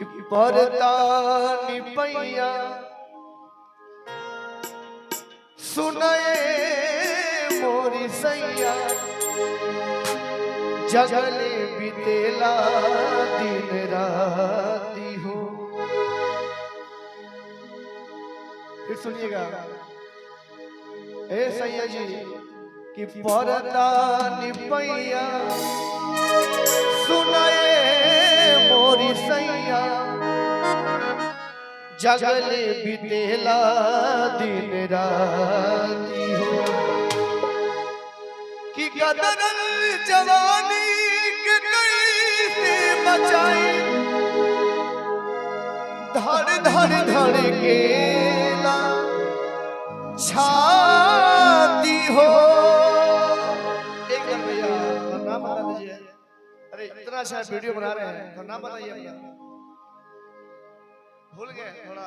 कि परदानी पैया सुनाए मोरी सैया जगले बीतेला दिन राती हो। फिर सुनिएगा ए सैया जी कि परदानी पैया सुनाए मोरी सैया जगले बीतेला दिन राती हो। कि कदर जवानी के कैसे बचाई धड़ धड़ धड़ केला छाती हो। एक बार भैया नाम बता दीजिए। अरे इतना अच्छा वीडियो बना रहे हैं तो नाम बताइए अपना। भूल गए थोड़ा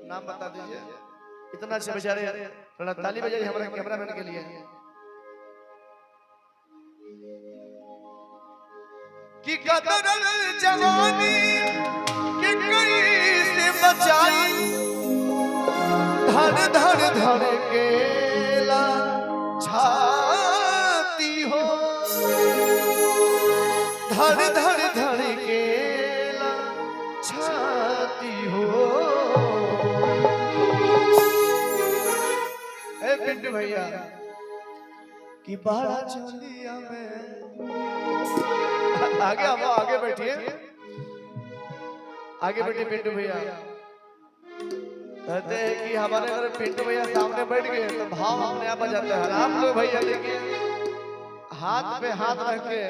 नाम बता दीजिए। इतना अच्छा बेचारे थोड़ा ताली बजाइए हमारे कैमरामैन के लिए। कि कदर जवानी के कैसे बचाई धड़ धड़ धड़ केला छाती हो। धड़ धड़ धड़ केला छाती हो। ए पिंटू भैया कि बड़ा चलिया में आगे आओ आगे बैठिए। आगे बैठिए पिंटू भैया। कहते हैं कि हमारे अगर पिंटू भैया सामने बैठ गए तो भाव अपने आप आ जाता है। आप लोग भैया देखिए हाथ पे हाथ रख के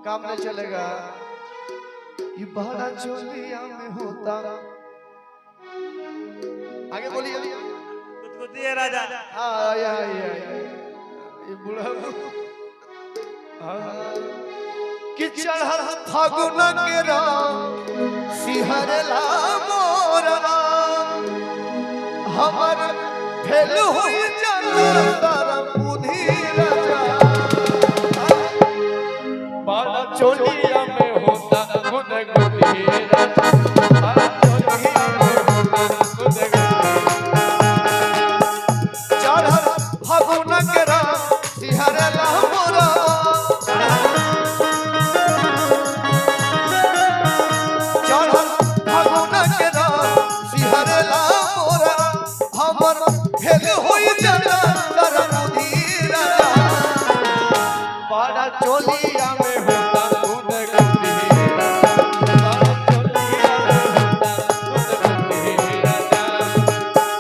काम नहीं चलेगा। ये बड़ा चोलिया में होता। आगे बोलिए कुछ राजा। हाँ ये बुढ़ा कि चढ़ल फागुन के राम सिहरला मोरवा हमर फेल होई जलतर बुद्धि राजा। बड़ा चोलिया में होता गुद गुदी राजा। बड़ा चोलिया में होता गुद गुदी। चढ़ल फागुन के राम सिहरला मोरवा चोलिया में होता गुद गुदी राजा। चोलिया में होता गुद गुदी राजा।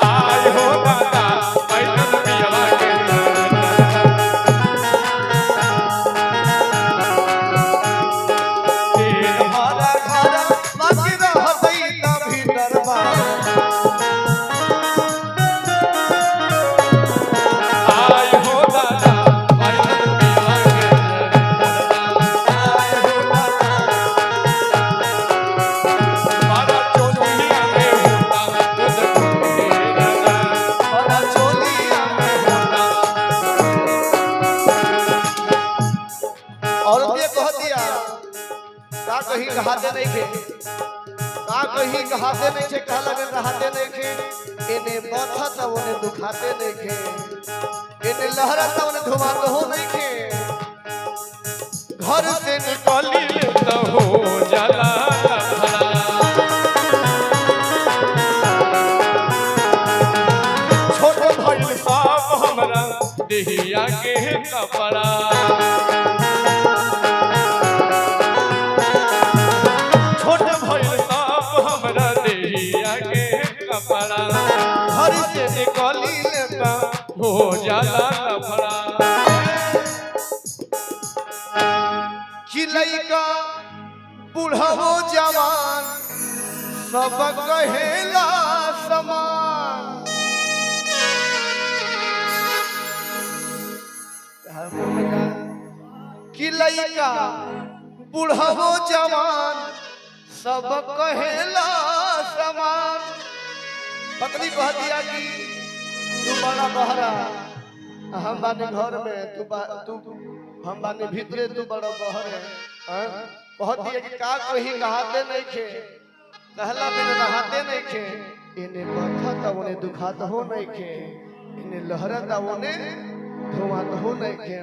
आय हो दादा पैदल पियला के दिन भरा घर बाकी रहतई त भीतर बा। आय हो दादा पैदल पियला के बड़ा चोलिया में होता गुद गुदी राजा। बड़ा चोलिया में होता। और ये कह दिया का कहीं कहाते नहीं खे। का कहीं कहाते नहीं खे। कहला में कहाते नहीं खे। इन्हें बथा त ओने दुखाते नहीं खे। इन्हें लहरा त ओने धुमाते हो नहीं खे। घर से निकली तो हो जाला लफड़ा। छोट भइल साहब हमरा देहिया के कपड़ा। छोट भइल साहब हमरा देहिया के कपड़ा। घर से निकली तो हो जाला लफड़ा। कि लइका बुढ़ावो जवान सब कहेला समान। कि लइका बुढ़ावो जवान सब कहेला समान। पत्नी कह दिया कि तू बड़ा बहरा हम बाने घर में तू हम बाने भीतरे तू बड़ा बहर है। कहती है कि का कहीं कहाते नहीं खे। कहला बिन रहते नहीं खे इन्हें बथत उन्हें दुखात हो नहीं खे इन्हें लहरत उन्हें धुआत हो नहीं खे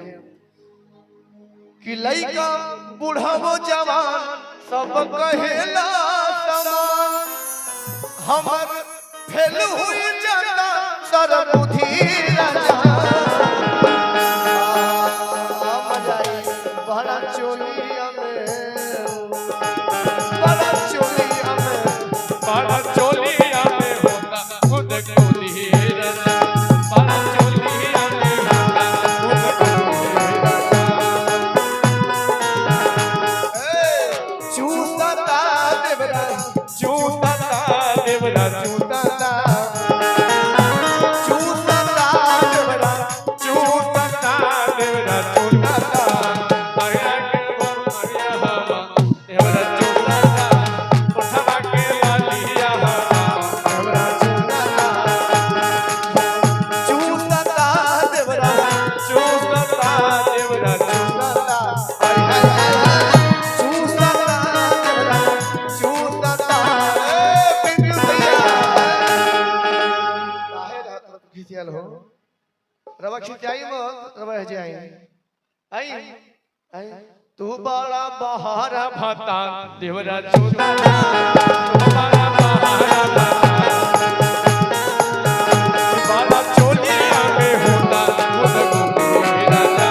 कि लइका बूढ़ा वो जवान सब कहेला समान हमर फेल हुई जाता सरबुद्धि राजा मजाई बड़ा चोलिया में बड़ा चोलिया में बड़ा चोलिया में होता खुद खुदी राजा बड़ा चोलिया में होता खुद खुदी राजा चूसता देवरा चूता देवरा चूसता रवा खिंचाई मत रवा है आई आई आई तू बड़ा बहारा भाता देवरा चूता बड़ा बहारा बड़ा चोलिया में होता खुद खुदी राजा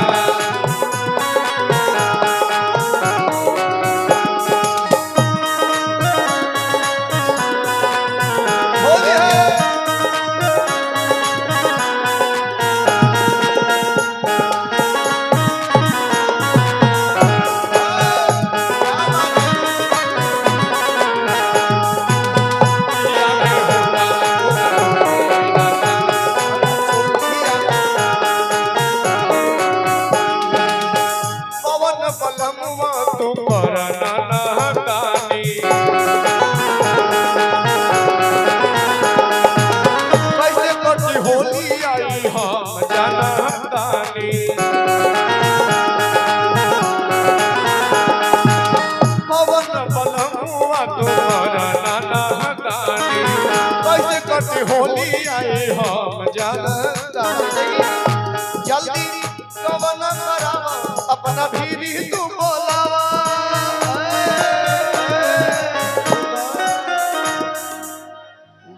होली आई हम जानता जल्दी कवन करावा अपना भीरी तू बोलावा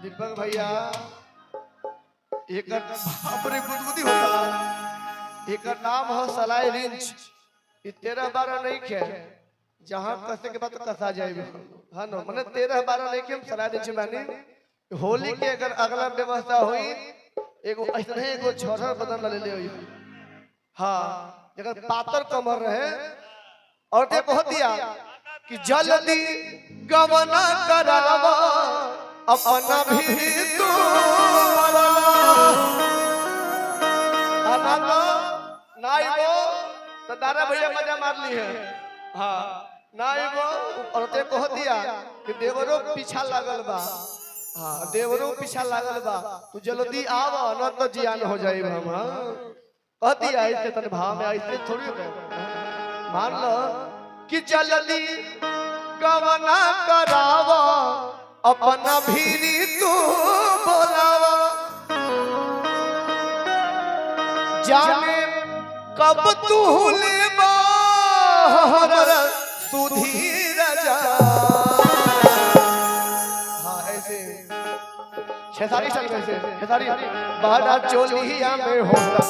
दीपक भैया एक बाप रे गुदगुदी होता एक नाम है सलाई रिंच ये 13-12 नहीं खे जहां कसे के बाद कसा जाए हां नो माने 13-12 नहीं के हम सलाई रिंच मानी होली के अगर अगला व्यवस्था हुई एगो ऐसे एगो छोरा बदन ले ले हुई हां अगर पातर कमर रहे और ते कह दिया कि जल्दी गवना करावा अपना भी तू अना नाइबो तो दारा भैया मजा मार ली है हां नाइबो और ते कह दिया कि देवरो पीछा लागल बा हां देवरो पीछा लागल बा तू जल्दी आव न तो जियान हो जाई मामा कहती ऐसे तन भाव में ऐसे थोड़ी मान लो कि जल्दी गवना करावा अपना भीरी तू बोलावा जाने कब तू लेबा सुधीर जा खेसारी चल कैसे खेसारी बड़ा चोलिया में होता